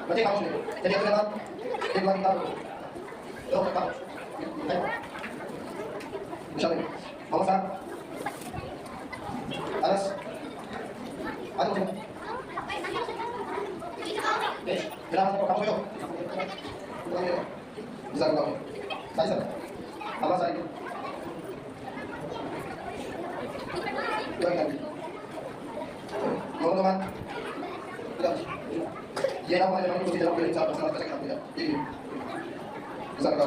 बच्चे खामोश नहीं, चलिए अगले बार एक बार निकालो, दो निकालो, निशान मोहम्मद साहब, अनस, आदम चलो, जरा सबको खामोश हो, जज़ाकल्लाह, साई सर, अल्लाह साई, मोहम्मद ये ना हमारे को जरा के हिसाब से समझ कर दिया ये जरा का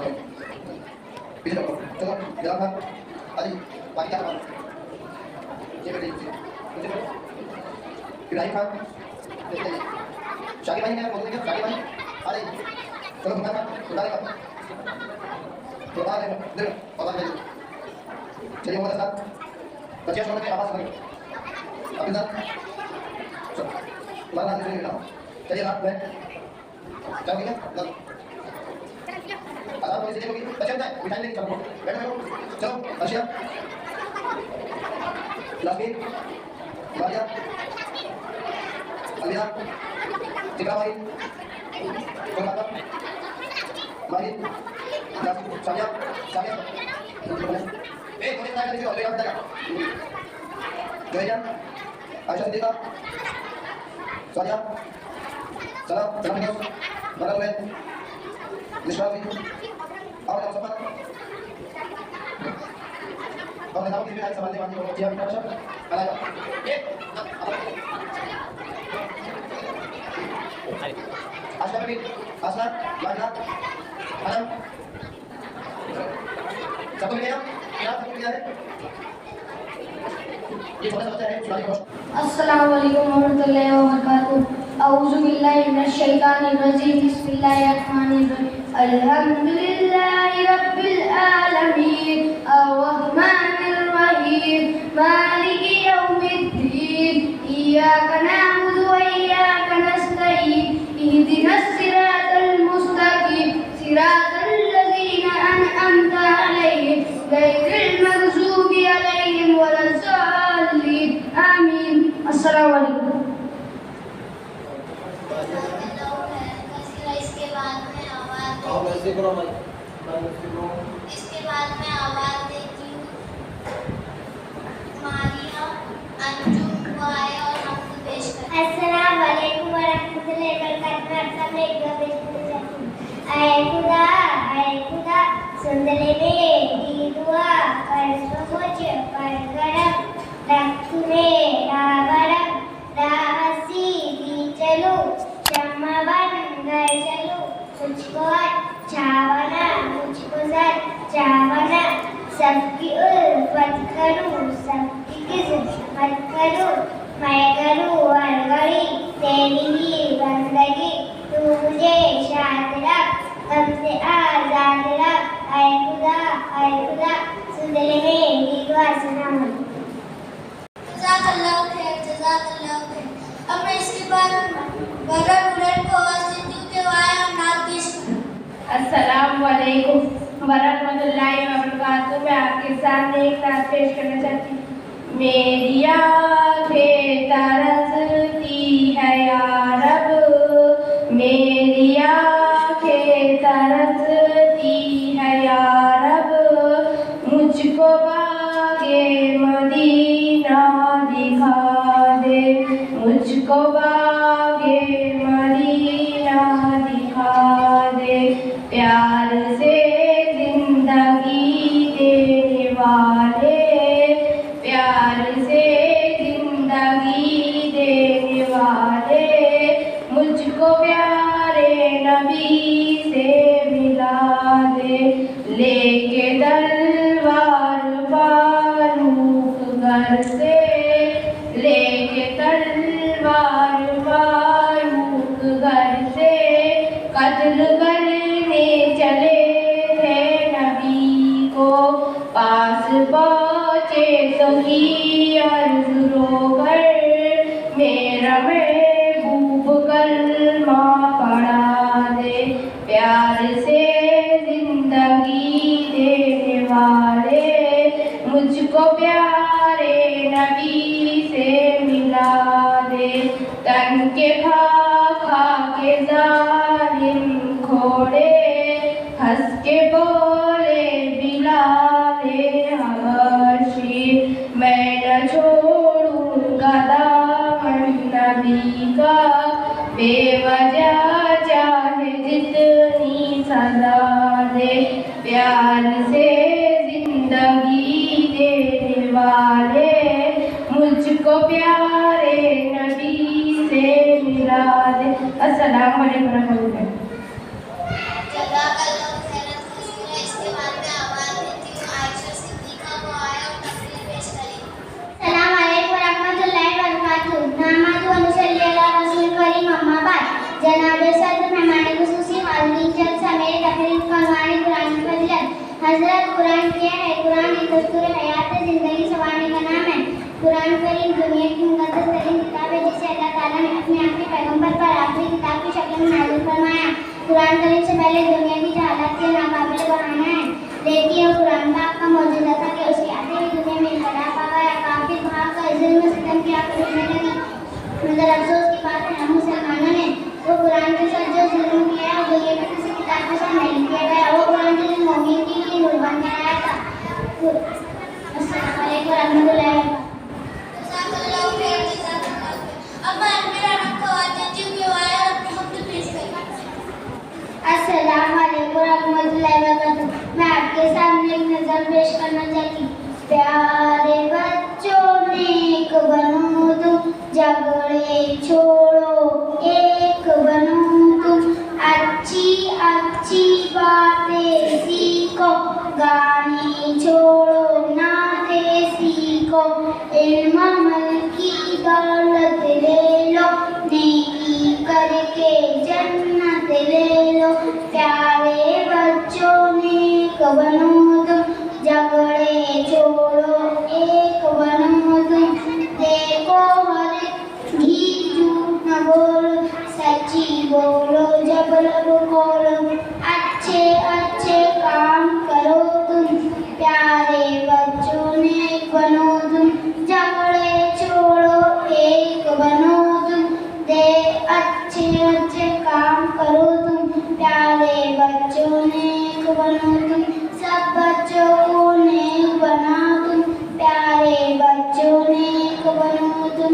पीछे चलो जरा का अली बाकी क्या बात ये बेटे मुझे इब्राहिम खान शाकिर भाई ने बोल दिया शाकिर भाई अरे चलो बुला का तो आ रहे देख आवाज दे चलिए हमारे साथ बच्चे छोड़ के आवाज करें अभी सर माना नहीं ना चलिए रात में क्या हो गया आराम से देखोगे बच्चे बताए मिठाई लेके चलो बैठो चलो अर्शिया लास्मी मारिया अलिया चित्रा भाई कोलकाता मारी सानिया सानिया ए कोने का देखो ले आता है जोया आशा दीदा सोनिया सलाम सलाम निकाल बगल में निष्पावी और हम सब और नेताओं की भी आज सवाल देवानी और जिया विकास आया एक आशा कबीर आसना मारना आलम सबको मिलेगा क्या सबको मिला है ये छोटा सा बच्चा है सुनाई कोशिश अस्सलाम वालेकुम वरहमतुल्लाहि वबरकातुहू अऊज़ु बिल्लाहि मिनश शैतानिर रजीम बिस्मिल्लाहिर रहमानिर रहीम अल्हम्दुलिल्लाहि रब्बिल आलमीन अर्रहमानिर रहीम मालिकि यौमिद्दीन इय्याका नअबुदु व इय्याका नस्तईन इहदिनस सिरातल मुस्तकीम सिरातल लज़ीना अनअमता अलैहिम गैरिल मग़ज़ूबि अलैहिम वलज़ालिन आमीन। अस्सलामु अलैकुम। इसके बाद में आवाज देती हूँ मारिया अंजुम को आए और हम पेश करें। अस्सलाम वालेकुम व रहमतुल्लाहि व बरकातहू। सब एक दो पेश करते हैं। आए खुदा सुंदले मेरी दुआ कर मुझ पर करम रख मेरा बरम रासी दी चलो शम्मा बन गए चलो मुझको चावना मुझको सर चावना सबकी उल्फत करूं सबकी किस्मत करूं मैं करूं हर घड़ी तेरी ही बंदगी तू मुझे शाद रख हमसे आजाद रख आए खुदा सुन ले मेरी दुआ सुना। जज़ाकल्लाह खैर जज़ाकल्लाह खैर। अब मैं इसके बाद बगैर बुलेट को आवाज देती हूँ कि वो आए और नात पेश करें। अस्सलाम वालेकुम वरहमतुल्लाहि वबरकातुहू। मैं आपके सामने एक नात पेश करना चाहती हूँ। मेरी आँखें तरसती है या रब मेरी आँखें तरसती है या रब मुझको बागे मदीना दिखा दे मुझको बागे मदीना दिखा दे प्यार से जिंदगी देने वाले प्यार से जिंदगी देने वाले फतिहा खा के जालिम खोड़े हंस के बोले बिलाले हबशी मैं न छोड़ूंगा दामन नबी का बेवजह चाहे जितनी सजा दे प्यार से जिंदगी देने वाले मुझको प्यारे नबी से मिला दे। अस्सलाम वालेकुम रहमतुल्लाह। जज़ाकल्लाहु खैरन। इसके बाद में आवाज़ देती हूँ आयशा सिद्दीक़ा को आया और तकरीर पेश करेगी। अस्सलाम वालेकुम रहमतुल्लाहि व बरकातुहू। नहमदुहु व नुसल्ली अला रसूल करीम अम्मा बाद। जनाब सदर मेहमान खुसूसी हाज़रीन जलसा मेरे तकरीर का unवान कुरान की फजीलत। हज़रत कुरान क्या है? कुरान एक दस्तूर हयात है, जिंदगी संवारने का नाम है। कुरान करीम दुनिया की मुक़द्दस तरीन किताब है जिसे अल्लाह ताला ने अपने आखिरी पैगंबर पर आखिरी किताब की शक्ल में नाज़िल फरमाया। कुरान करीम से पहले दुनिया की जहालत के नाकाबिल बहाना है। देखिए कुरान पाक का मौजूदा था कि उसकी आते हुई दुनिया में इख्तिलाफ आ गया। काफिर भाग कर जुल्म सितम किया करने लगी। मगर अफसोस की बात है हम मुसलमानों ने वो कुरान के साथ जो जुल्म किया है वो ये भी किसी किताब के साथ नहीं किया गया। वो कुरान जो मोमिन के लिए नूर बन के आया था। अस्सलाम वालेकुम रहमतुल्लाहि व अस्सलाम वालेकुम रहमतुल्लाहि व बरकातुहू। मैं आपके सामने एक नज़म पेश करना चाहती हूँ। प्यारे बच्चों नेक बनो तुम, झगड़े छोड़ो एक बनो तुम, अच्छी अच्छी बातें सीखो, गाने छोड़ो नाते सीखो, इल्म अमल की दौलत ले लो, नेकी करके जन्नत ले लो। प्यारे बच्चों नेक बनो तुम, झगड़े छोड़ो एक बनो तुम, देखो हर घी झूठ न बोलो, सच्ची बोलो जब लब खोलो, अच्छे अच्छे काम करो तुम, प्यारे बच्चों नेक बनो तुम, झगड़े छोड़ो एक बनो तुम, दे अच्छे अच्छे काम करो तुम, प्यारे बच्चों नेक बनो तुम, सब बच्चों को नेक बना तुम, प्यारे बच्चों नेक बनो तुम,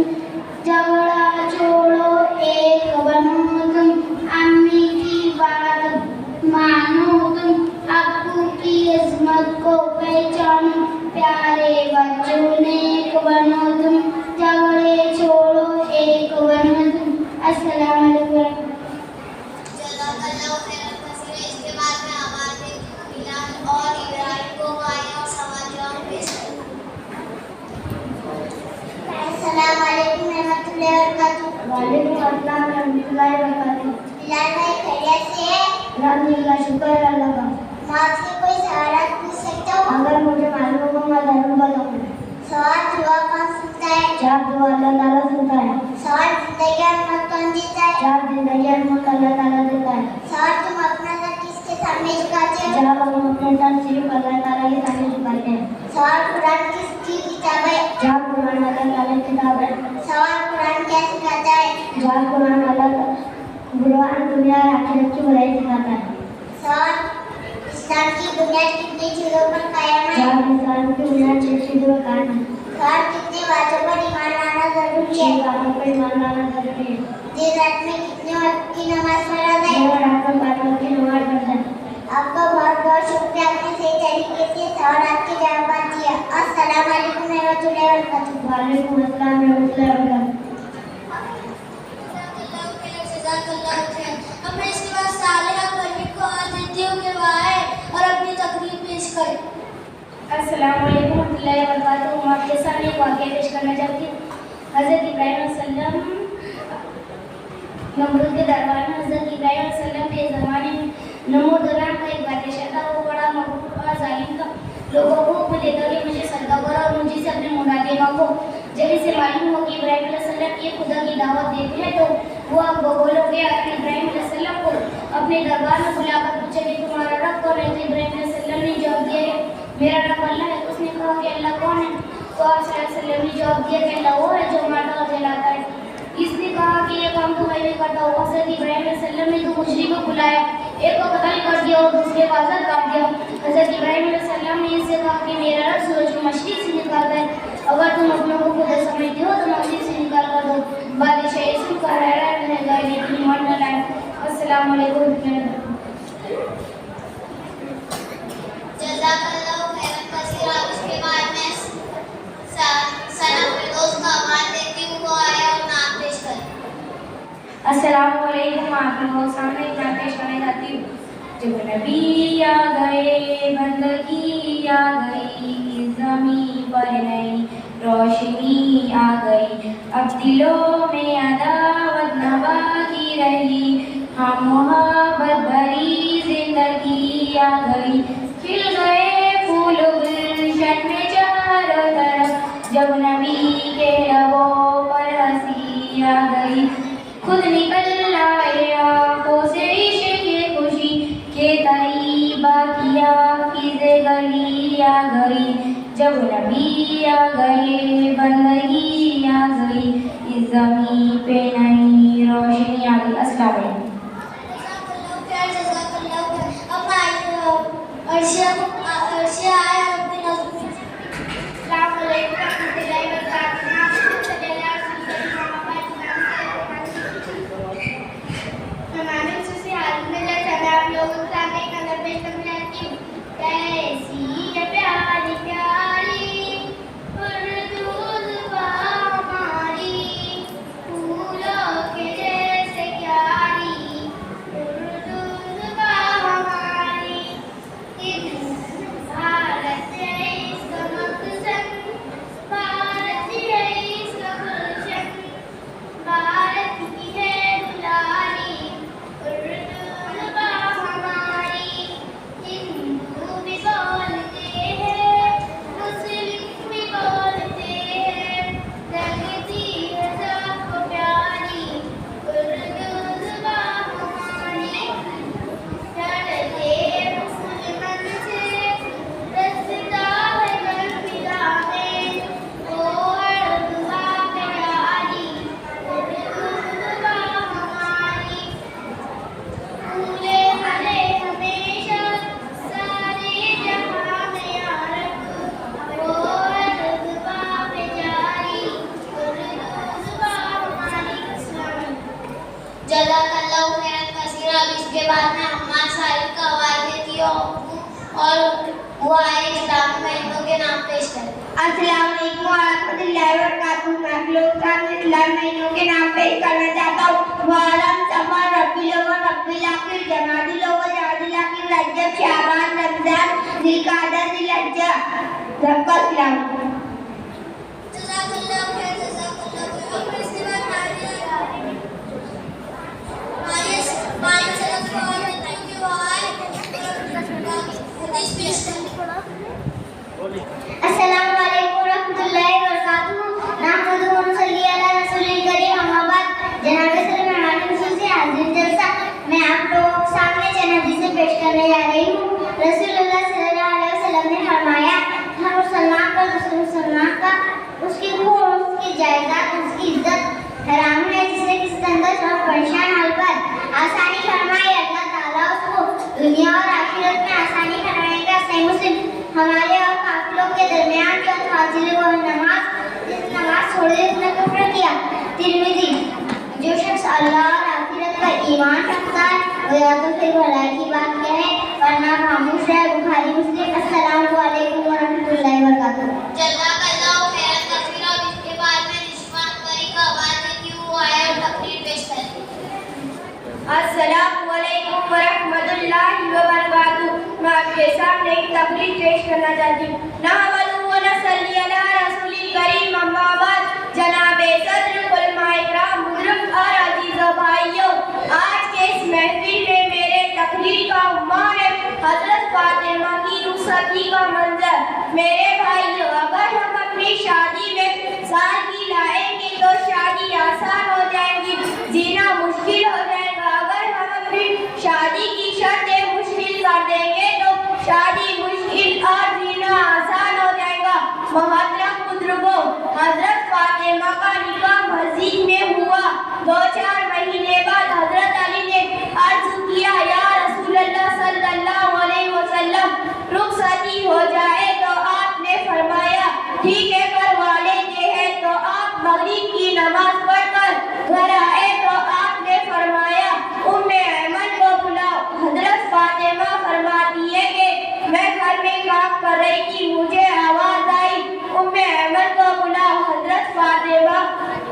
झगड़ा छोड़ो एक बनो तुम, अम्मी की बात मानो तुम, अब्बू की इज्जत को पहचानो, प्यारे बच्चों नेक बनो तुम, झगड़े छोड़ो एक बनो तुम। अस्सलाम वालेकुम। जज़ाकल्लाहु खैरन कसीरा। इसके बाद में आवाज़ देती हूँ बिलाल और इब्राहिम को आए और सवाल जवाब पेश करें। अस्सलाम वालेकुम रहमतुल्लाहि व बरकातुहू। वालेकुम अस्सलाम रहमतुल्लाहि व बरकातुहू। बिलाल भाई खैरियत से है? अल्हम्दुलिल्लाह, शुक्र अल्लाह का। मैं आपसे कोई सवाल पूछ सकता हूँ? अगर मुझे मालूम होगा मैं जरूर बताऊंगा। सवाल दुआ कौन सुनता है? जब दुआ अल्लाह ताला सुनता है। सवाल जिंदगी और मौत कौन जीता है? जब जिंदगी और मौत अल्लाह ताला देता है। सवाल तुम अपना सर किसके सामने झुकाते हो? जब हम अपने सर सिर्फ अल्लाह ताला के सामने झुकाते हैं। सवाल कुरान किसकी किताब है? जब कुरान अल्लाह ताला की किताब है। सवाल कुरान क्या सिखाता है? जब कुरान कुरान दुनिया और आखिरत की भलाई सिखाता है। सवाल इस्लाम की बुनियाद कितनी चीजों पर कायम है? जब इस्लाम की बुनियाद 6 चीजों पर कायम है। सवाल कितनी बातों पर ईमान लाना जरूरी है? 6 बातों पर ईमान लाना जरूरी है। दिन रात में कितने वक्त की नमाज फर्ज है? 2 रात में 5 वक्त की नमाज पढ़ता है। आपका बहुत बहुत शुक्रिया, आपने सही तरीके से सवाल के जवाब दिया। अस्सलाम वालेकुम रहमतुल्लाहि व बरकातुहू। वालेकुम अस्सलाम रहमतुल्लाहि व बरकातुहू। अब मैं इसके बाद सालिहा परवीन को आज देती हूँ कि वह आए और अपनी तकरीर पेश करे। अस्सलाम वालेकुम रहमतुल्लाहि व बरकातुहू। मैं आपके सामने एक वाक़या पेश करना चाहती हूँ। हज़रत इब्राहीम अलैहिस्सलाम नमरूद के दरबार में हज़रत इब्राहीम अलैहिस्सलाम के ज़माने में नमरूद नाम का एक बादशाह था। वो बड़ा मगरूर और जालिम था। लोगों को हुक्म देता कि मुझे सजदा करो और मुझे से अपने मुनादे मांगो। जब इसे मालूम हो कि इब्राहीम अलैहिस्सलाम ये खुदा की दावत देते हैं तो वो अब बोलोगे इब्राहीम अलैहिस्सलाम को अपने दरबार में बुलाकर पूछा कि तुम्हारा रब कौन है? तो इब्राहीम अलैहिस्सलाम ने जवाब दिया कि मेरा रब अल्लाह है। उसने कहा कि अल्लाह कौन है? तो आप सल्लल्लाहु अलैहि वसल्लम ने जवाब दिया कि अल्लाह वो है जो मारता और जलाता है। इस दिन कहा कि ये काम तो मैं भी करता हूँ। हज़रत इब्राहीम अलैहिस्सलाम ने दो मुशरिक को बुलाया, एक को कत्ल कर दिया और दूसरे को आज़ाद कर दिया। हज़रत इब्राहीम अलैहिस्सलाम ने इससे कहा कि मेरा रब सूरज को मशरिक से निकालता है, अगर तुम अपनों को खुदा समझते हो तो मशरिक से निकाल कर दो। बादशाह इसको कह रहा है लेकिन ईमान न लाए। अस्सलाम वालेकुम। जज़ाकल्लाहु खैरन कसीरा। उसके बाद मैं सना फिरदौस का आवाज देती हूँ, वो आए और नाम पेश करें। अस्सलाम वालेकुम। आप लोगों के सामने एक नाम पेश करने जाती हूँ। जब नबी आ गए, बंदगी आ गई, ज़मीं पर नई रोशनी आ गई, अब दिलों में अदावत नवा की रही, हम मोहब्बत भरी जिंदगी आ गई, खिल गए फूल गुलशन में चारों तरफ, जब नबी के लबों पर हंसी आ गई, खुद निकल आए आँखों से इश्क़ खुशी के तरीबा किया फिज़े गली आ गई, जब नबी आ गए बंदगी आ गई, इस ज़मीं पे नई रोशनी आ गई। अस्सलाम वालेकुम। जज़ाकल्लाहु खैरन कसीरा। इसके बाद मैं हम्माद साहिब का आवाज देती हूँ और वो आए इस्लामी महीनों के नाम पेश करें। अस्सलाम वालेकुम व रहमतुल्लाहि व बरकातुहू। मैं आप लोगों के सामने इस्लामी महीनों के नाम पेश करना चाहता हूँ। मुहर्रम, सफर, रबीउल अव्वल, रबीउल आखिर, जमादुल अव्वल, जमादुल आखिर, रजब, शाबान, रमजान, जिलकादा, जिलहज्जा। सबका सलाम। जज़ाकल्लाहु खैर, जज़ाकल्लाहु खैर। और इसके बाद मारिया सलफ को और देती हूँ कि वो आए हदीस पेश करें। अस्सलाम वालेकुम व रहमतुल्लाहि व बरकातुहू। नहमदुहु व नसल्ली अला रसूलिल करीम, अम्मा बाद। जनाब सल्लल्लाहु अलैहि वसल्लम से हाजिर जलसा। मैं आप लोगों के सामने चंद हदीसें पेश करने जा रही हूँ। रसूलुल्लाह सल्लल्लाहु अलैहि वसल्लम ने फरमाया, हर मुसलमान पर दूसरे मुसलमान का उसकी खून, उसकी जायदाद, उसकी इज्जत हराम है। जिसने किसी तंग और परेशान हाल पर आसानी फरमाई, अल्लाह ताला उसको दुनिया और आखिरत में आसानी फरमाएगा। सही मुस्लिम। हमारे और काफिलों के दरमियान जो फाजिल वो नमाज, जिस नमाज छोड़ दी उसने कुफ्र किया। तिर्मिज़ी। जो शख्स अल्लाह और आखिरत पर ईमान रखता है वो या तो फिर भलाई की बात कहे वरना खामोश है। बुखारी मुस्लिम। अस्सलाम वालेकुम व रहमतुल्लाहि व बरकातुहू। जज़ाकल्लाहु खैरन कसीरा। इसके बाद मैं निश्वान परी का आवाज देती हूँ, वो आए और तकरीर पेश करें। अस्सलाम वालेकुम व रहमतुल्लाहि व बरकातुहू। मैं आपके सामने एक तकरीर पेश करना चाहती हूँ। नहमदुहु व नसल्ली अला रसूलिल करीम, अम्मा बाद। जनाबे सदर, उलमाए इकराम, बुजुर्ग और अजीज भाइयों, आज के इस महफिल में मेरे तकरीर का उम्मान है हजरत फातिमा की रुखसती का मंजर। मेरे भाइयों, अगर हम अपनी शादी में सादगी लाएंगे तो शादी आसान हो जाएगी, जीना मुश्किल हो जाएगा। अगर हम अपनी शादी की शर्तें मुश्किल कर देंगे तो शादी मुश्किल और जीना आसान हो जाएगा। मोहतरम बुजुर्गों, हजरत फातिमा का निकाह मस्जिद में हुआ। 2-4 महीने बाद हजरत अली ने अर्ज किया, या रसूलल्लाह सल्लल्लाहु अलैहि वसल्लम, रुखसती हो जाए तो आपने फरमाया ठीक है, पर वाले के हैं तो आप मगरिब की नमाज पढ़कर घर आए तो आपने फरमाया उम्मे ऐमन को बुलाओ। हजरत फातिमा फरमाती है कि मैं घर में काम कर रही थी, मुझे आवाज आई उम्मे ऐमन को बुलाओ। हजरत फातिमा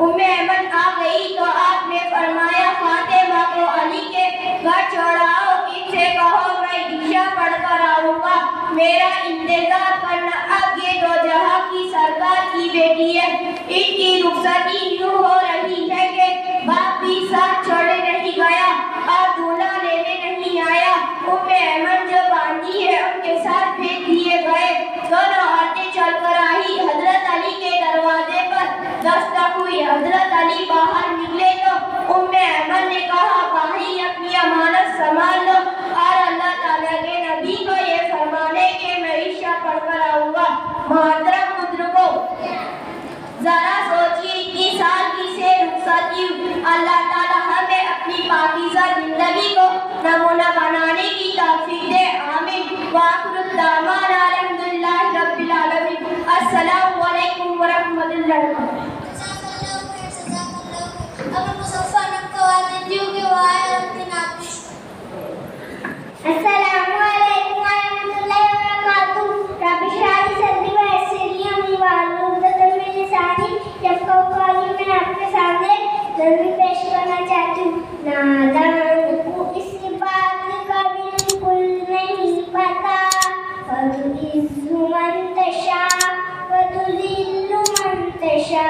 उम्मे ऐमन आ गई तो आपने फरमाया फातिमा को अली के घर छोड़ाओ, इनसे कहो मैं इशा पढ़कर आऊंगा, मेरा इंतजार करना। अब ये दो जहां की सरकार की बेटी है, इनकी रुखसती यूं हो रही है कि बाप भी साथ छोड़े नहीं गया और दूल्हा लेने नहीं आया। उम्मे ऐमन जो बांधी है उनके साथ भेज दिए गए। दोनों औरतें चलकर आई, हजरत अली के दरवाजे पर दस्तक हुई। हजरत अली बाहर निकले तो उम्मे ऐमन ने कहा भाई अपनी अमानत संभाल लो और अल्लाह ताला के नबी को ये फरमाने के मैं इशा पढ़कर आऊंगा। मोहतरम बुजुर्गों, जरा सोचिए कि साल की से रुखसती अल्लाह ताला हमें अपनी पाकीज़ा जिंदगी को नमूना बनाने की तौफीक दे। आमीन। वाखिरु दावाना अल्हम्दुलिल्लाहि रब्बिल आलमीन। अस्सलामु अलैकुम व रहमतुल्लाहि व बरकातहू। अस्सलामु अलैकुम वरहमतुल्लाहि वबरकातुहू। रब्बि इश्रह ली सदरी व यस्सिर ली अमरी वाहलुल उक़दतम मिन लिसानी यफ़क़हू क़ौली। मैं आपके सामने ज़रूरी पेश करना चाहती हूँ। नादान को इस बात का बिल्कुल नहीं पता, फ़तुइज़्ज़ु मन तशा व तुज़िल्लु मन तशा।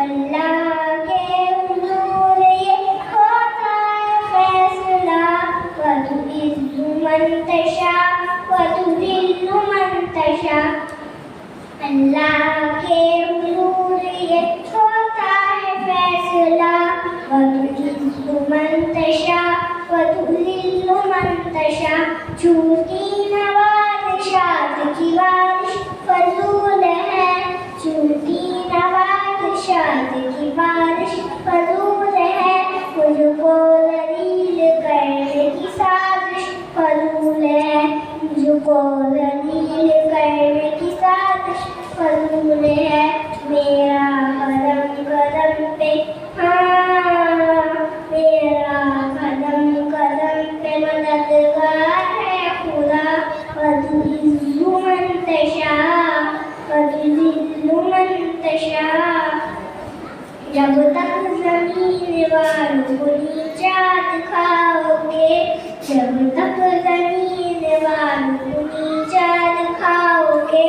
अल्लाह के हुज़ूर ये होता है फैसला, फ़तुइज़्ज़ु मन तशा व तुज़िल्लु मन तशा। अल्लाह के हुज़ूर ये होता है फैसला, वतुइज़्ज़ु मन तशा व तुज़िल्लु मन तशा। झूठी नवाज़िशात की बारिश फज़ूल है, झूठी नवाज़िशात की बारिश फज़ूल है। मुझको ज़लील करने की साजिश फज़ूल है, मुझको ज़लील करने की साजिश फज़ूल है। मेरा कदम कदम पे मेरा कदम कदम पे मददगार है खुदा, वतुइज़्ज़ु मन तशा व तुज़िल्लु मन तशा। जब तक ज़मीन वालों को नीचा दिखाओगे, जब तक ज़मीन वालों को नीचा दिखाओगे,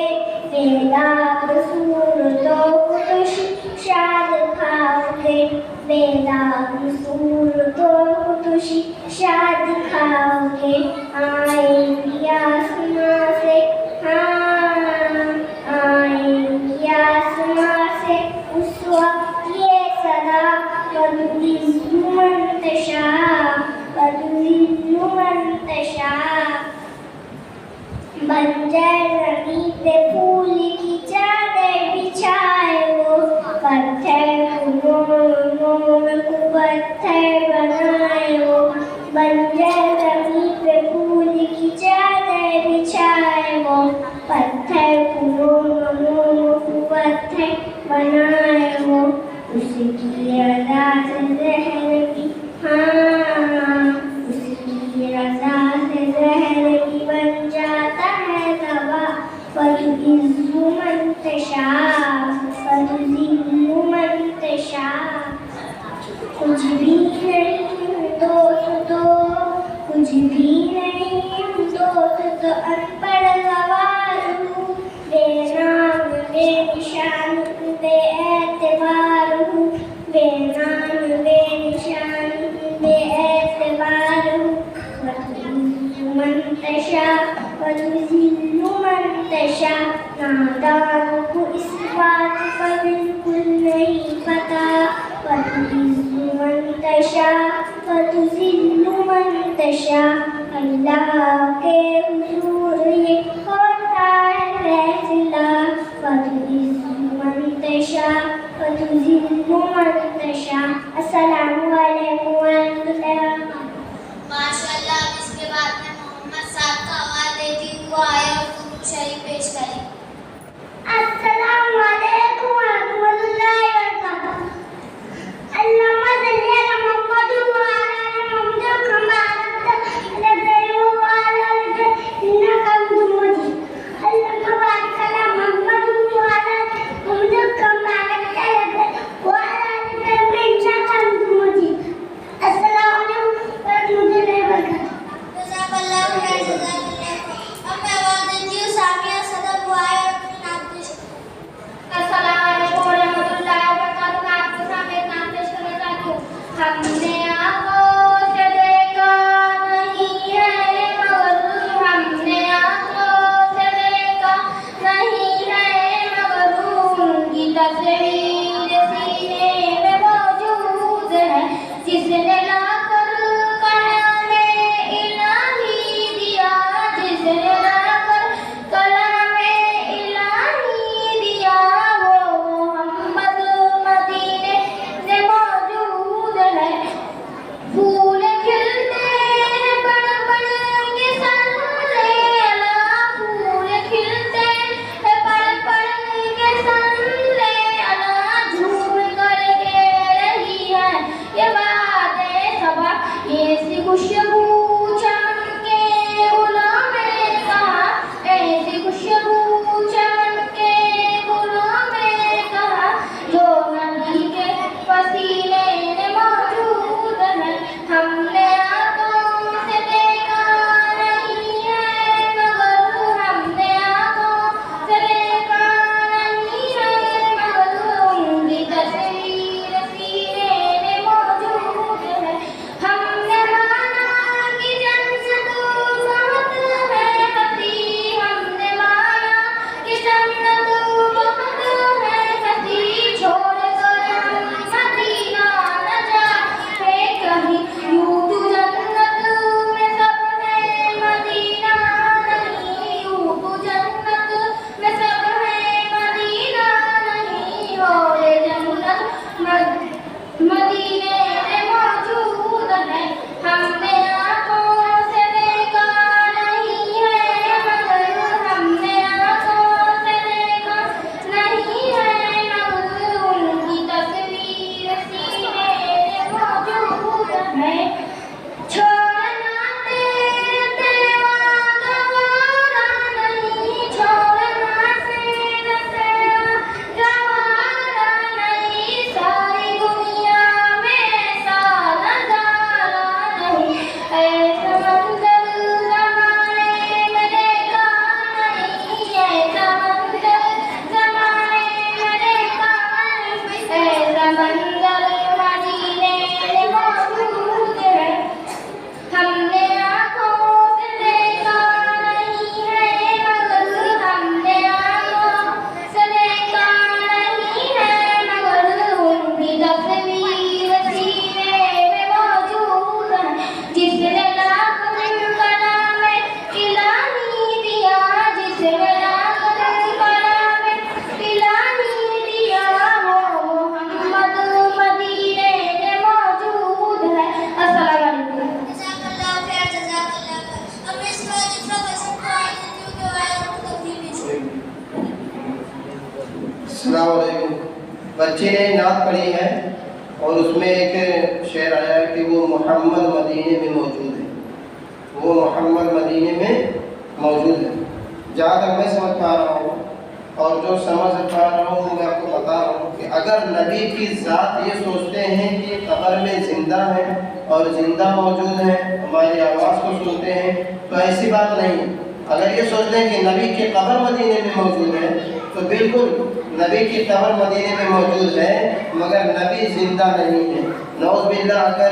बेदाग सूरतों को तो शीशा दिखाओगे, बेदाग सूरतों को तो शीशा दिखाओगे। आएंगी आसमां से आएंगी आसमां से उस वक्त ये सदा, वतुइज़्ज़ु मन तशा वतुज़िल्लु मन तशा। बंजर ज़मीं पे फूल की चादर बिछाए वो, पत्थर को मोड़ को पत्थर बनाए वो। बंजर ज़मीं पे फूल की चादर बिछाए वो, पत्थर को मोड़ को पत्थर बनाए वो। उसकी रज़ा से ज़हर भी उसकी रज़ा से ज़हर भी बन जाता है दवा। वतुइज़्ज़ु मन तशा वतुज़िल्लु मन तशा। कुछ भी नहीं दोस्तों, कुछ भी नहीं दोस्तों, अनपढ़ गवार हूँ, बेनाम बेनिशान बेएतबार हूँ, बेनाम बेनिशान बेएतबार हूँ। वतुइज़्ज़ु मन तशा वतुज़िल्लु मन तशा। नादान को इस बात का बिल्कुल नहीं पता, वतुइज़्ज़ु मन तशा वतुज़िल्लु मन तशा। अल्लाह के हुज़ूर ये होता है फैसला, वतुइज़्ज़ु मन तशा वतुज़िल्लु मन तशा। अस्सलामु अलैकुम व रहमतुल्लाहि व बरकातुहू। माशाअल्लाह। अब इसके बाद में मोहम्मद साहब का आवाज देती हुआ आए और दुरूद शरीफ पेश करें। अस्सलामु अलैकुम व रहमतुल्लाहि व बरकातुहू। अल्लाहुम्मा सल्ली अला मुहम्मद व अला आलि मुहम्मद कमा बारकता अला इब्राहीम व अला आलि इब्राहीम इन्नका हमीदुम मजीद। अल्लाहुम्मा बारिक अला मुहम्मद व अला आलि मुहम्मद कमा बारकता अला इब्राहीम व अला आलि इब्राहीम इन्नका हमीदुम मजीद। अस्सलामु अलैकुम व रहमतुल्लाहि व बरकातुहू। जज़ाकल्लाहु खैर, जज़ाकल्लाहु खैर। अब मैं आवाज देती हूँ सामिया सदर को आए और अपनी नाम पेश करें। अस्सलाम वालेकुम व रहमतुल्लाहि व बरकातुहू। मैं आपके सामने एक नाम पेश करना चाहती हूँ। हमने आँखों से देखा नहीं है मगर, हमने आँखों से देखा नहीं है मगर, उनकी तस्वीर सीने में मौजूद है। जिसने लाकर कलामे इलाही दिया, जिसने लाकर कलामे इलाही दिया, वो मोहम्मद मदीने में मौजूद है। फूल खिलते हैं बड़ बड़ के सल्ले अला, फूल खिलते हैं बड़ बड़ के सल्ले अला, झूम कर कह रही है ये बातें सबा, ऐसी खुशबू चमन के गुलों में कहा, ऐसी खुशबू चमन के गुलों में कहा, जो नबी के पसीने में मौजूद है। हमने आँखों से देखा नहीं है मगर, हमने आँखों से देखा नहीं है मगर, उनकी तस्वीर सीने में मौजूद है। हमने माना कि जन्नत बहुत है हसी, हमने माना कि जन्नत बहुत है हसी, छोड़कर हम मदीना न जाए कहीं, यूं तो जन्नत में सब है मदीना नहीं, यूं तो जन्नत में सब है मदीना नहीं, और जन्नत मदीने में मौजूद है। हमने आँखों से देखा नहीं है मगर, हमने आँखों से देखा नहीं है मगर, उनकी तस्वीर सीने में मौजूद है। छोड़ना तेरे वादा गवारा नहीं, छोड़ना तेरा गवारा नहीं, सारी दुनिया में ऐसा नजारा नहीं, ऐसा मंजर ज़माने में देखा नहीं, ऐसा मंजर ज़माने में देखा नहीं, ऐसा मंजर मदीने में मौजूद है। हमने आँखों से देखा नहीं है मगर, हमने आँखों से देखा नहीं है मगर, उनकी तस्वीर सीने में मौजूद है। जिसने लाकर कलामे इलाही दिया, जिसने लाकर कलामे इलाही दिया, वो मोहम्मद मदीने में मौजूद है। अस्सलाम वालेकुम। जज़ाकल्लाहु खैर, जज़ाकल्लाहु खैर। अब मैं इस बार प्रोफेसर को आए देती हूँ कि आए और तकरीर पेश करें। अस्सलाम वालेकुम। बच्चे ने नात पढ़ी है और उसमें एक शेर आया है कि वो मोहम्मद मदीने में मौजूद है, वो मोहम्मद मदीने में मौजूद है। जहाँ तक मैं समझ पा रहा हूँ और जो समझ पा रहा हूँ मैं आपको बता रहा हूँ कि अगर नबी की ज़ात ये सोचते हैं कि कब्र में ज़िंदा है और ज़िंदा मौजूद है, हमारी आवाज़ को सुनते हैं, तो ऐसी बात नहीं। अगर ये सोचते हैं कि नबी की कब्र मदीने में मौजूद है, तो बिल्कुल नबी की कब्र मदीने में मौजूद है मगर नबी ज़िंदा नहीं है। नौज़ बिल्लाह। अगर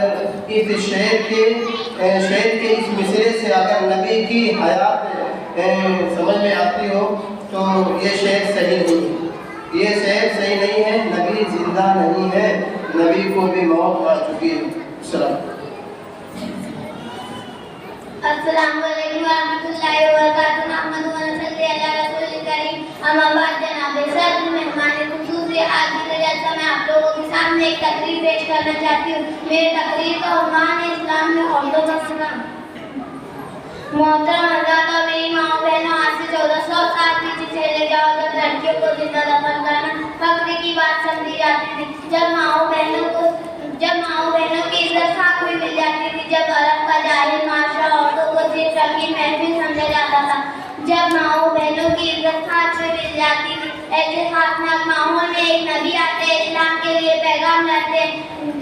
इस शेर के इस मिसरे से अगर नबी की हयात समझ में आती हो तो ये शेर सही नहीं, ये शेर सही नहीं है। नबी जिंदा नहीं है, नबी को भी मौत आ चुकी है। अस्सलाम वालेकुम रहमतुल्लाहि व बरकातुहू। नहमदुहु व नसल्ली अला रसूलिल करीम। अम्मा बाद जनाब सदर मेहमान खुसूसी आज की जलसा में आप लोगों के सामने सामने एक तकरीर पेश करना चाहती हूँ। मेरी तकरीर का उन्वान है इस्लाम में औरतों का सुना। मोहतरम हज़रात और मेरी माँ बहनों, आज से 1400 साल पीछे चले जाओ जब लड़कियों को जिंदा दफन करना फख्र की बात समझी जाती थी। जब माओ बहनों की इज्जत खाक हुई मिल जाती थी। जब अरब का जाहिल माशरा औरतों को सिर्फ रंगीन महफिल समझा जाता था। जब माओ बहनों की इज्जत खाक से मिल जाती थी। ऐसे खासनाक माहौल में एक नबी आते, इस्लाम के लिए पैगाम लाते,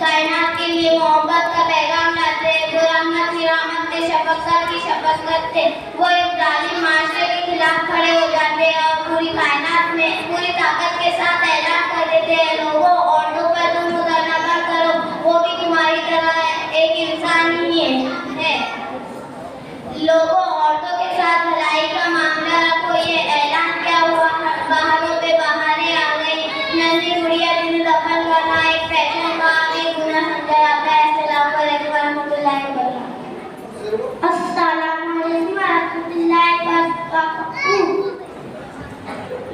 कायनात के लिए मोहब्बत का पैगाम लाते, जो रहमत की रहमत थे, शफकत की शफकत थे। वो इस जालिम माशरे के खिलाफ खड़े हो जाते और पूरी कायनात में पूरी ताकत के साथ ऐलान कर देते हैं, लोगों औरतों पर तुम गुज़रना बंद करो, वो भी तुम्हारी तरह एक इंसान ही है। लोगों औरतों के साथ भलाई का मामला रखो, ये ऐलान क्या हुआ? बाहरों पे बाहरें आ गई, नन्ही गुड़िया जिन्हें दफन करना एक फैशन का एक गुनाह समझा जाता है। अस्सलाम वालेकुम वरहमतुल्लाहि वबरकातुहू। अस्सलाम वालेकुम वरहमतुल्लाहि वबरकातुहू।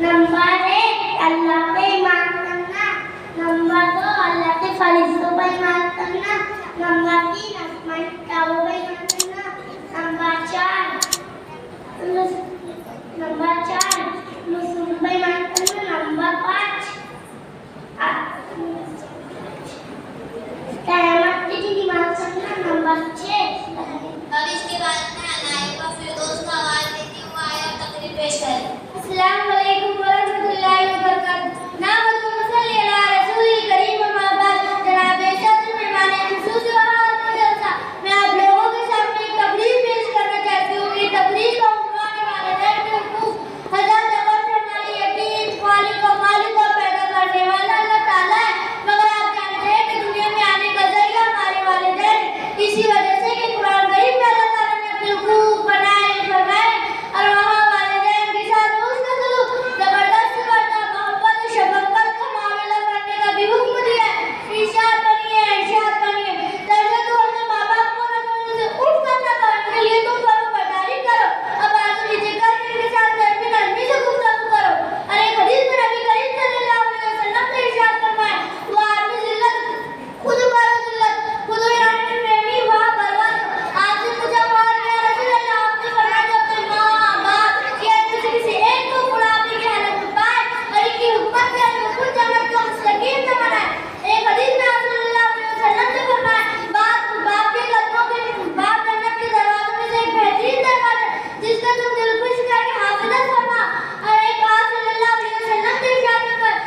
नंबर 1 अल्लाह पे ईमान करना। नंबर 2 अल्लाह के फरिश्तों पर ईमान करना। नंबर 3 आसमान की किताबों पर ईमान करना। नंबर 4 रसूल पर ईमान करना। नंबर 5 क़यामत के दिन ईमान करना। नंबर 6 अब इसके बाद मैं अनाइबा फिरदौस का आवाज़ देती हूँ, आया तकरीर पेश करें। अस्सलाम वालेकुम वरहमतुल्लाहि वबरकातुहू। नामदु मुसल्ली अला रसूलिल करीम अम्मा बाद। जनाब सदर मेहमान खुसूसी और जलसा, मैं आप लोगों के सामने एक तकरीर पेश करना चाहती हूँ। ये तकरीर का उन्वान है वालिदैन के हुकूक। हज़रत अबर से हमारी यकीन खालिक और पैदा करने वाला अल्लाह ताला है, मगर आप जानते हैं कि दुनिया में आने का जरिया हमारे वालिदैन। इसी वजह से कि कुरान करीम में अल्लाह ताला ने अपने हुकूक बनाए फरमाए और वहाँ वालिदैन के साथ उसका सलूक जबरदस्त करता मोहब्बत और शफकत का मामला करने का भी हुक्म दिया है। इरशाद बनिए दर्जा तो अपने माँ बाप को नजर से उठ कर न करने के लिए तुम फर्माबरदारी करो। अब आगे नीचे करके इनके साथ नरमी से गुफ्तगू करो। और एक हदीस में नबी करीम सल्लल्लाहु अलैहि वसल्लम ने इरशाद फरमाया, वो आदमी जिल्लत खुद पर जिल्लत खुद यानी प्रेमी वहाँ बर्बाद। आज से मुझे मार गया रसूल अल्लाह, आपने फरमाया जो अपने माँ बाप या किसी एक को बुढ़ापे की हालत में पाए और इनकी हुकूमत से अपने खुद जन्नत का मुस्तकीम से बनाए। एक हदीस में आप सल्लल्लाहु अलैहि वसल्लम ने फरमाया, बाप के कदमों के बाप जन्नत के दरवाजों में से एक बेहतरीन दरवाजा जिसका तुम दिल खुश करके हाफिज़त फरमा। और एक आप सल्लल्लाहु अलैहि वसल्लम ने इरशाद फरमाया,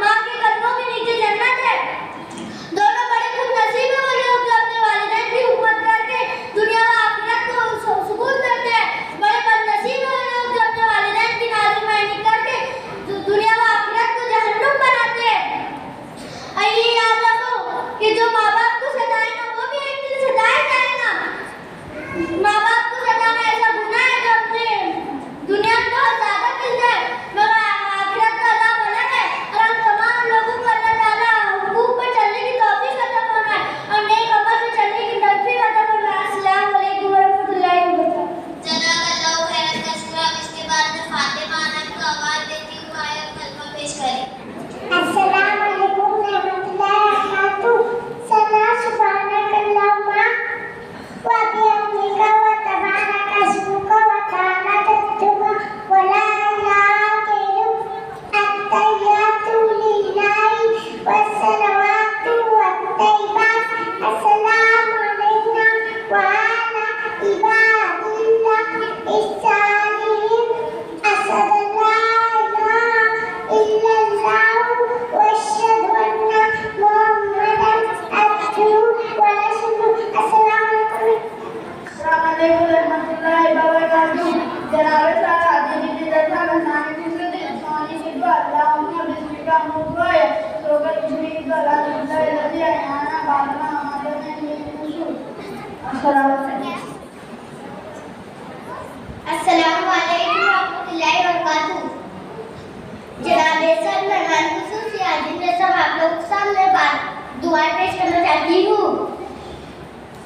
माँ के कदमों के नीचे जन्नत है। दोनों बड़े खुद नसीब है वो लोग जो अपने वालिदैन की हुकूमत करके दुनिया व आखिरत को सुकून करते हैं। बड़े बदनसीब है वो लोग जो अपने वालिदैन की नाज़ुमानी करके दुनिया व आखिरत को जहन्नुम बनाते हैं। और ये याद रखो कि जो माँ बाप को सताए ना वो भी एक दिन सताया जाएगा। माँ बाप को सताना ऐसा गुनाह है जो अपने दुनिया में बहुत ज़्यादा मिल जाए मगर आखिरत का अज़ाब अलग है। और हम तमाम लोगों को अल्लाह ताला हुकूक पर चलने की तौफीक अता फरमाए और नेक अमल में चलने की तौफीक अता फरमाए। अस्सलाम वालेकुम वरहमतुल्लाहि वबरकातुहू। जज़ाकल्लाहु खैरन कसीरा। इसके बाद मैं फातिमा अनम को आवाज़ देती हूँ, आया कलमा पेश करें। अस्सलाम वालेकुम रहमतुल्लाहि वबरकातुहू। सना सुभानकल्लाहुम्मा व बिहम्दिका व तबारक अस्मुका व तआला जद्दुका व ला इलाहा गैरुका अत्तहियातु लिल्लाहि वस्सलावातु वत्तय्यिबात। अस्सलामु अलैना व अला इबादिल्लाहिस सालिहीन। अशहदु अल्ला इलाहा इल्लल्लाहु व अशहदु अन्ना मुहम्मदन अब्दुहु व रसूलुहु। अस्सलामु अलैकुम वरहमतुल्लाहि वबरकातुहू। जनाब साहब हाजिर की तरफ मेहमान खुशी से इस्मानी शिद्दत अल्लाहुम्मा बिस्मिका मुबाय तो कर इसमें का अल्लाह लजी आना बादना हमारे में खुशू। अस्सलाम वालेकुम। अस्सलामु अलैकुम रहमतुल्लाहि वबरकातुहू। जनाब सर मेहमान खुसूसी हाजिर में सब आप लोग के सामने बात दुआ पेश करना चाहती हूँ।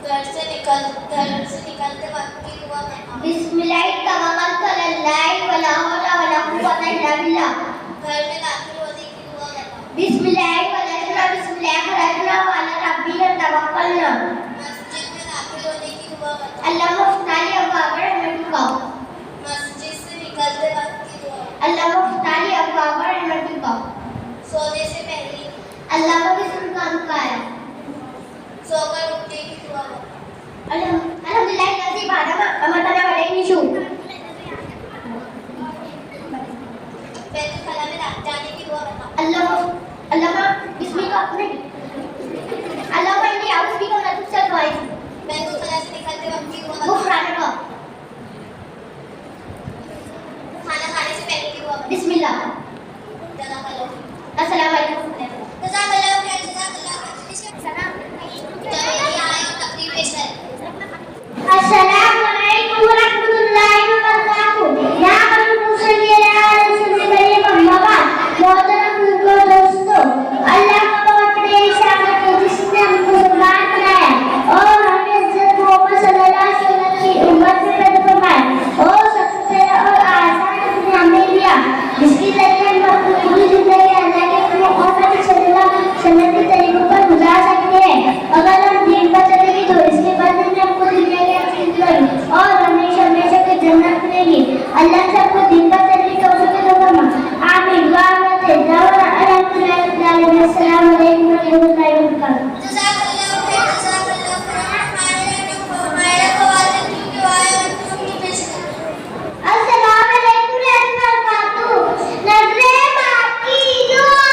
घर से निकलते वक्त की दुआ करना। बिस्मिल्लाह तवक्कलतु अल्लाह वला हौला वला कुव्वता इल्ला बिल्लाह। घर में दाखिल होने की दुआ करना। बिस्मिल्लाह वला शुरा बिस्मिल्लाह अल्लाह। मस्जिद में दाखिल होने की दुआ बताओ। अल्लाह मुफ्ताली अबू आबर रहमत का। मस्जिद से निकलते वक्त की दुआ। अल्लाह मुफ्ताली अबू आबर रहमत का। सोने से पहले। अल्लाह को किस्म का है। सोकर उठने की दुआ बताओ। अल्हम्दुलिल्लाह नसीब आदम अमतना वाले निशु। बैतुल में जाने की दुआ बताओ। अल्लाह बिस्मिल्लाह नहीं। अल्लाह को इंडी आउस भी को नतुब से दुआ। बैतुल से निकलते वक्त की दुआ बताओ। गुफरान का। खाना खाने से पहले की दुआ बताओ। बिस्मिल्लाह। जज़ाकल्लाह। अस्सलाम वालेकुम। जज़ाकल्लाह खैर, जज़ाकल्लाह खैर। सलाम। चलिए आए और तकरीर पेश करें। अस्सलाम वालेकुम व रहमतुल्लाहि व बरकातहू। या मुसल्ली अला रसूलिल करीम अम्मा बाद। मोहतरम दोस्तों, अल्लाह का बहुत बड़ी शान है जिसने हमको मुसलमान बनाया और हमें इज्जत मोहम्मद सल्लल्लाहु अलैहि वसल्लम की उम्मत में पैदा फरमाया और सबसे पहला और आसान अपने हमें दिया जिसके जरिए हम अपनी पूरी जिंदगी अल्लाह के मोहम्मद सल्लल्लाहु अलैहि वसल्लम के तरीकों पर गुजार सकते हैं। अगर हम दीन पर चलेंगे तो इसके बाद में हमको दुनिया के और हमेशा हमेशा की जन्नत मिलेगी। अल्लाह से आपको दिन पर चलने की तौफीक दे फरमा। आमीन। दुआ करते हैं। अल्हम्दुलिल्लाह। अस्सलाम वालेकुम व रहमतुल्लाहि व बरकातहू। जज़ाकल्लाह खैर, जज़ाकल्लाह खैर। हमारे ख्वाजा की दुआएं और तकरीर पेश करें। अस्सलाम वालेकुम व बरकातहू। नजरे बाकी दुआ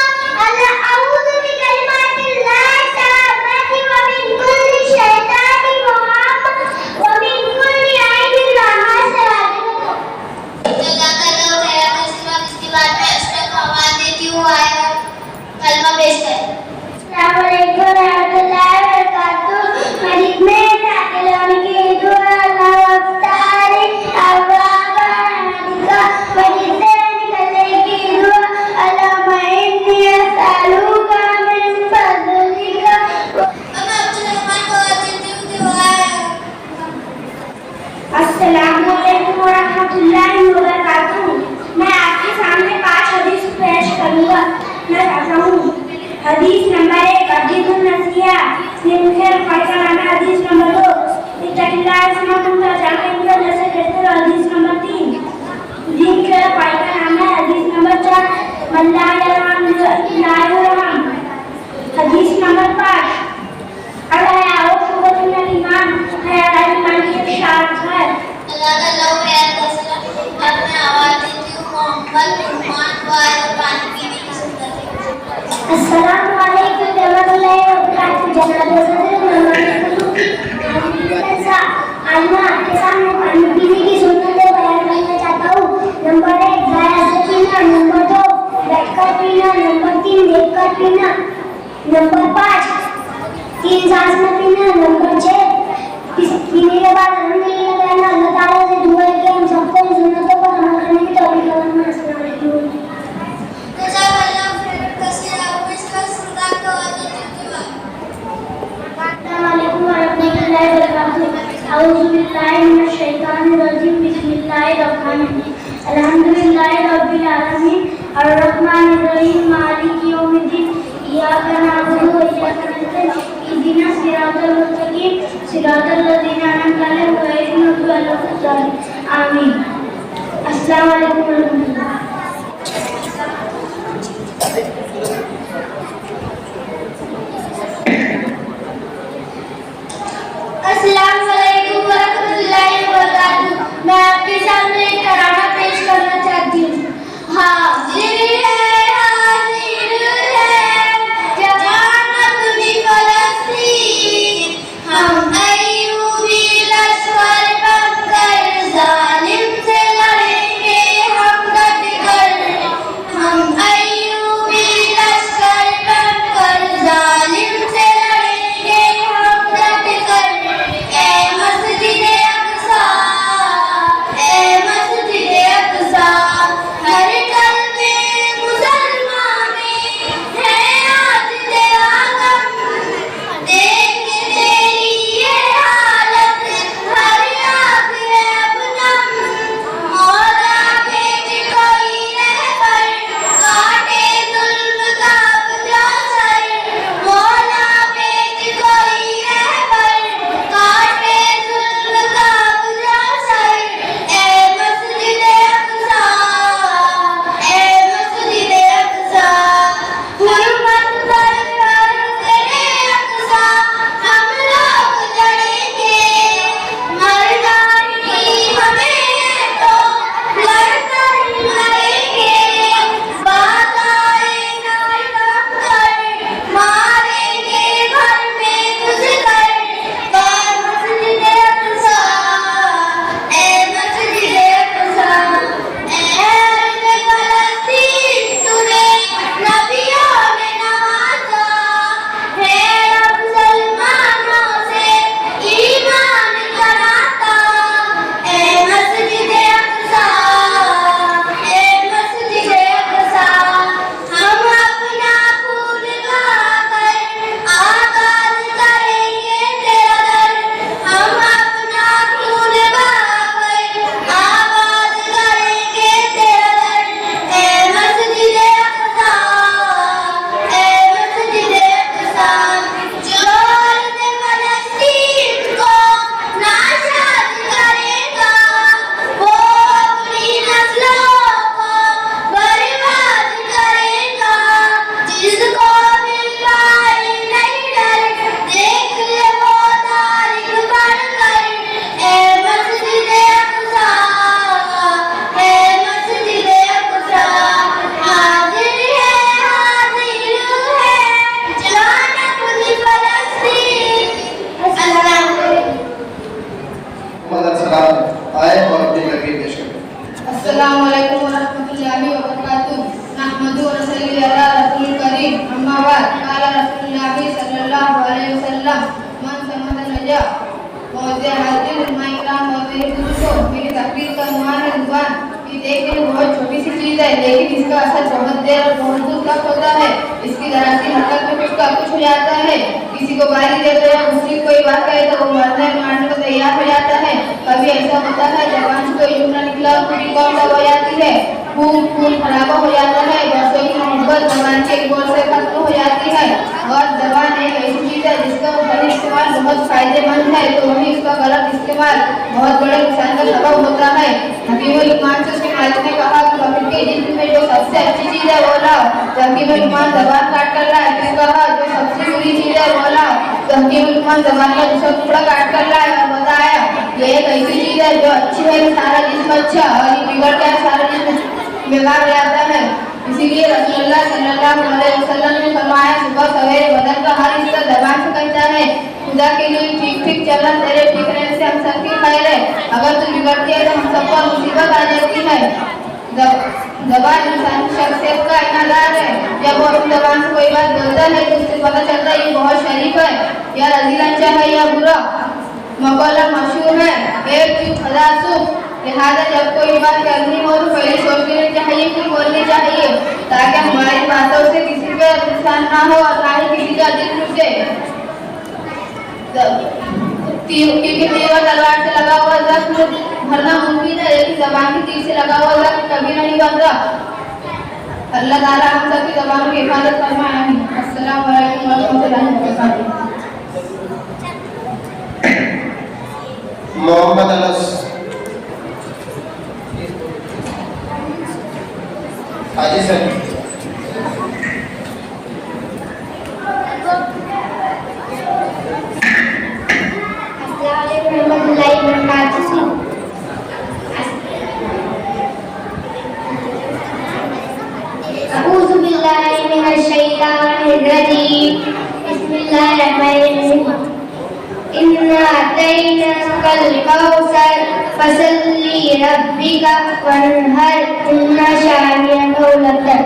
अल्लाह अऊज़ु बिकलिमातिल्लाहि ताम्माति व मिन कुल्ली शैतानिन व हाम्मा व मिन कुल्ली आइबिन व हसद। जज़ाकल्लाह खैर। इसके बाद में अशरफ को आवाज देती हूँ आए और कलमा पेश करें। अस्सलाम वालेकुम व रहमतुल्लाहि व बरकातहू। मस्जिद में दाखिल होने की दुआ अल्लाह मुफ्तारी अबू आबर रहमत का। मस्जिद से निकलने की दुआ अल्लाहुम्मा इन्नी अस्अलुका मिन फज़लिका। मैं अब्दुल रहमान को आवाज देती हूँ दुआएं। अस्सलाम वालेकुम व रहमतुल्लाहि व बरकातहू। मैं आपके सामने 5 हदीस पेश करूंगा। मैं चाहता हूँ हदीस नंबर 1 हदीसुन नसिया निम्नलिखित फरमाना। हदीस नंबर 2 इत्तक़िल्लाह समा कुंता जाकिर जैसे कहते हो। हदीस नंबर 3 दिन के पाई का नाम है। हदीस नंबर 4 मल्ला यरहम लायरहम। हदीस नंबर 5 अल्लाह और सुबह ईमान है। ईमान की एक शर्त है। जज़ाकल्लाह खैर। अब मैं आवाज देती हूँ मोहम्मद रहमान को आए और पानी पीने की सुन्नत है। अस्सलाम वालेकुम व रहमतुल्लाहि व बरकातहू। जनाब सदर मेहमान आज मैं आपके सामने पानी पीने की सुन्नतें बयान करना चाहता हूँ। नंबर 1 गाय से पीना। नंबर 2 बैठकर पीना। नंबर 3 लेटकर पीना। नंबर 5 3 सांस में पीना। नंबर 6 पीने के बाद अल्हम्दुलिल्लाह कहना। अल्लाह ताला से दुआ है कि हम सबको इन सुन्नतों पर अमल करने की तौफीक अता फरमाए। अस्सलाम वालेकुम। जज़ाकल्लाह खैर। कसीरा आपको इसका सुल्तान को आवाज देती हूँ दुआ। अस्सलाम वालेकुम व रहमतुल्लाहि व बरकातहू। अऊज़ु बिल्लाहि मिनश शैतानिर रजीम। बिस्मिल्लाहिर रहमानिर रहीम। अल्हम्दुलिल्लाहि रब्बिल आलमीन अर्रहमानिर रहीम मालिकि यौमिद्दीन। इय्याका नअबुदु व इय्याका नस्तईन। इहदिनास सिरातल मुस्तकीम सिरातल लज़ीना अनअमता अलैहिम गैरिल मग़्दूबि अलैहिम वला ज़ालिमीन। आमीन। अस्सलाम वालेकुम व रहमतुल्लाह। अस्सलाम वालेकुम व रहमतुल्लाहि व बरकातहू। मैं आपके सामने एक तराना पेश करना चाहती हूँ। हाजिर है जवान अपनी फलस्तीन। हम अय्यूबी लश्कर बनकर जालिम से लड़ेंगे हम डट कर। हम अय्यूबी लश्कर मुझे हाजिर उलमा इकराम और मेरे बुजुर्गों, मेरी तकरीर का अनुमान है जुबान कि देखने में बहुत छोटी सी चीज है, लेकिन इसका असर बहुत देर और बहुत दूर तक होता है। इसकी जरा सी हरकत में कुछ का कुछ हो जाता है। किसी को गाली देते या मुस्लिम कोई बात कहे तो वो मारने को तैयार हो जाता है। कभी ऐसा होता है जबान से कोई जुमला निकला और पूरी कौम दब हो जाती है, खून खराबा हो जाता है, बरसों की मोहब्बत जबान के एक बोल से खत्म हो जाती है। और जबान एक ऐसी चीज है जिसका सही इस्तेमाल बहुत फायदेमंद है, तो वहीं उसका गलत इस्तेमाल बहुत बड़े नुकसान का सबब होता है। हकीमुल लुक़मान से उसके मालिक ने कहा कि बकरी के जिस्म में जो सबसे अच्छी चीज है वो लाओ। तो हकीमुल लुक़मान जबान काट कर लाए। फिर कहा जो सबसे बुरी चीज है वो लाओ। तो हकीमुल लुक़मान जबान का दूसरा टुकड़ा काट कर लाए और बताया ये एक ऐसी चीज है जो अच्छी है सारा जिस्म अच्छा, और ये बिगड़ गया सारा जिस्म बेकार हो जाता है। इसीलिए रसूलुल्लाह सल्लल्लाहु अलैहि वसल्लम ने फरमाया सुबह सवेरे बदन का हर हिस्सा जबान से कहता है खुदा के लिए ठीक ठीक चलना तेरे ठीक रहने से हम सबकी खैर है, अगर तू बिगड़ती है तो हम सबको मुसीबत आ जाती है। जबान इंसान की शख्सियत का इनादार है। जब वो अपनी जबान से कोई बात बोलता है तो उससे पता चलता है ये बहुत शरीफ है या रज़ील अच्छा है या बुरा। मकौला मशहूर है एक चुप हजार चुप। लिहाजा जब कोई बात करनी हो तो पहले सोच लेनी चाहिए कि बोलनी चाहिए, ताकि हमारी बातों से किसी पे नुकसान ना हो और ना ही किसी का दिल टूटे। क्योंकि तीर और तलवार से लगा हुआ जख्म भरना मुमकिन है, लेकिन ज़बान की तीर से लगा हुआ जख्म कभी नहीं बनता। अल्लाह ताला हम सबकी ज़बान की हिफाजत फरमाए। आमीन। अस्सलामु अलैकुम व रहमतुल्लाहि व बरकातुहू। मोहम्मद अनस हाजी सर। अऊज़ु बिल्लाहि मिनश शैतानिर रजीम। बिस्मिल्लाहिर्रहमानिर्रहीम। इन्ना अतैनाकल कौसर फसल्ली रब्बिका वन्हर इन्ना शानिअका हुवल अबतर।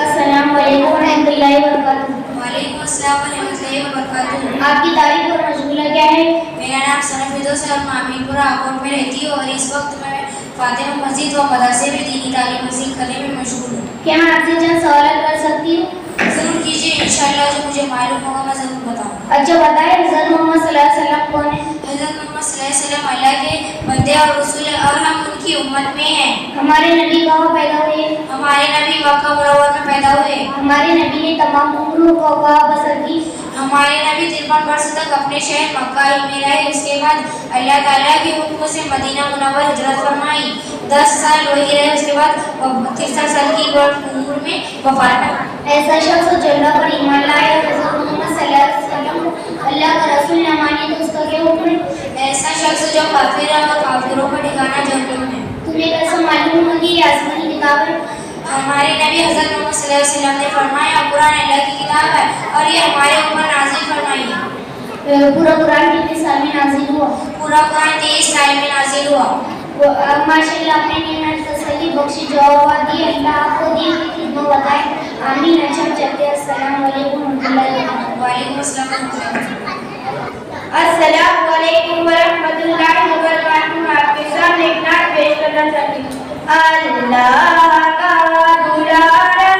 अस्सलामु अलैकुम रहमतुल्लाहि व बरकातुहू। वालेकुम अस्सलाम व रहमतुल्लाहि व बरकातुहू। आपकी तारीफ और मशगूला क्या है? मेरा नाम सना फिरदौस है और मैं अमीनपुरा आकोट में रहती हूँ और इस वक्त मैं फातिमा मस्जिद व मदरसे में दीनी तालीम हासिल करने में मशगूल हूँ। क्या मैं आपसे चंद सवाल कर सकती हूँ? जरूर कीजिए, इंशाअल्लाह जो मुझे मालूम होगा मैं जरूर बताऊँगा। अच्छा बताएं हज़रत मोहम्मद सल्लल्लाहु अलैहि वसल्लम कौन है? हज़रत मोहम्मद सल्लल्लाहु अलैहि वसल्लम अल्लाह के बंदे और रसूल हैं और हम उनकी उम्मत में हैं। हमारे नबी कहाँ पैदा हुए? हमारे नबी मक्का मुनव्वर में पैदा हुए। हमारे नबी ने तमाम उम्र को कहाँ बसर की? हमारे नबी 53 वर्ष तक अपने शहर मक्का ही में रहे। उसके बाद अल्लाह ताला के हुक्म से मदीना मुनव्वर हिजरत फरमाई। 10 साल वही रहे। उसके बाद 63 साल की उम्र में वफात पाई। ऐसा शख्स जो अल्लाह पर ईमान लाए और हज़रत मोहम्मद सल्लल्लाहु अलैहि वसल्लम को अल्लाह का रसूल न माने तो उसका क्या हुक्म है? ऐसा शख्स जो काफिर है और काफिरों का ठिकाना जहन्नम है। तुम्हें कैसे मालूम है कि ये आसमानी किताब है? हमारे नबी हज़रत मोहम्मद सल्लल्लाहु अलैहि वसल्लम ने फरमाया कुरान अल्लाह की किताब है और ये हमारे ऊपर नाज़िल फरमाई है। पूरा कुरान कितने साल में नाज़िल हुआ? पूरा कुरान 23 साल में नाज़िल हुआ। माशाअल्लाह आपने नियत तसल्ली बख्शी जवाब दी। अल्लाह आपको दीन की खिदमत बताए। आमीन। अच्छा चलते हैं। अस्सलाम वालेकुम रहमतुल्लाहि व बरकातुहू। वालेकुम अस्सलाम। अस्सलामु अलैकुम व रहमतुल्लाहि व बरकातुहू। आपके सामने एक नात पेश करना चाहती हूँ। अल्लाह का दुलारा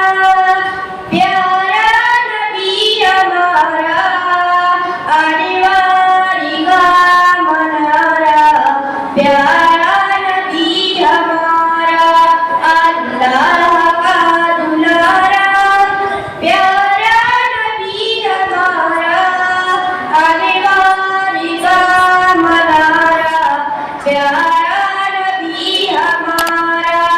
प्यारा नबी हमारा आने वाली का मनारा प्यारा नबी हमारा। अल्लाह का दुलारा प्यारा नबी हमारा आने वाली का मनारा प्यारा नबी हमारा।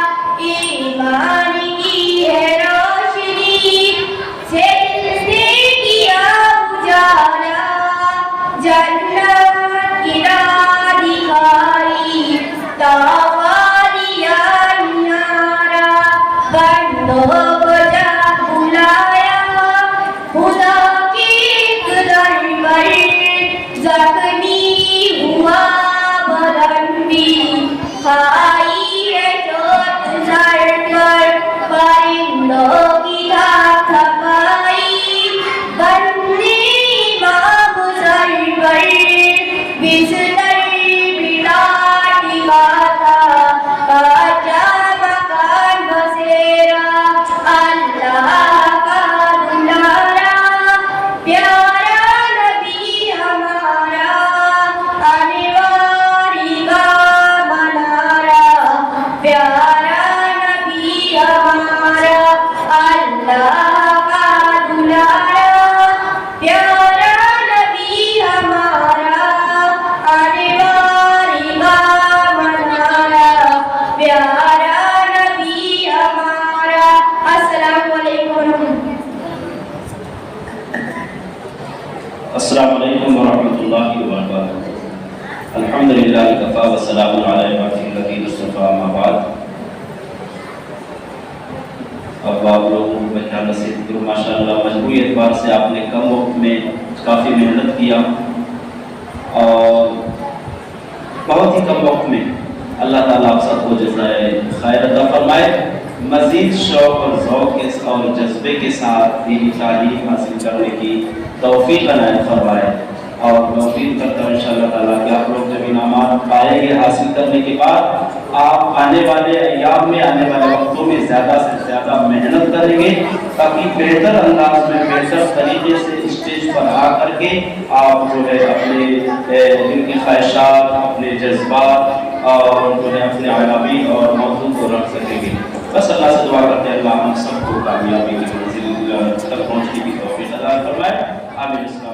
अस्सलामु अलैकुम वरहमतुल्लाहि वबरकातुहू। अल्हम्दुलिल्लाह कफ़ा व सलामुन अला इबादिहिल्लज़ीना इस्तफ़ा, अम्मा बाद। अब आप लोगों को मैं क्या नसीहत करूँ, माशाअल्लाह मजबूरी एतबार से आपने कम वक्त में काफ़ी मेहनत किया और बहुत ही कम वक्त में अल्लाह ताला आप सबको जज़ाए खैर अता फरमाए। मज़ीद शौक़ और ज़ौक़ और जज्बे के साथ दीनी तालीम हासिल करने की तौफ़ीक़ अनायत फरमाए। और मैं उम्मीद करता हूँ इंशाअल्लाह ताला कि आप लोग जब इनामात पाएंगे हासिल करने के बाद आप आने वाले अय्याम में, आने वाले वक्तों में ज़्यादा से ज़्यादा मेहनत करेंगे ताकि बेहतर अंदाज में, बेहतर तरीके से स्टेज पर आ करके आप जो है अपने दिल की ख्वाहिशात, अपने जज्बात और जो है अपने आगामी और मौजूद को रख सकेंगे। बस अल्लाह से दुआ करते हैं अल्लाह हम सबको कामयाबी की मंजिल तक पहुँचने की तौफ़ीक़ अता फरमाए। आमीन।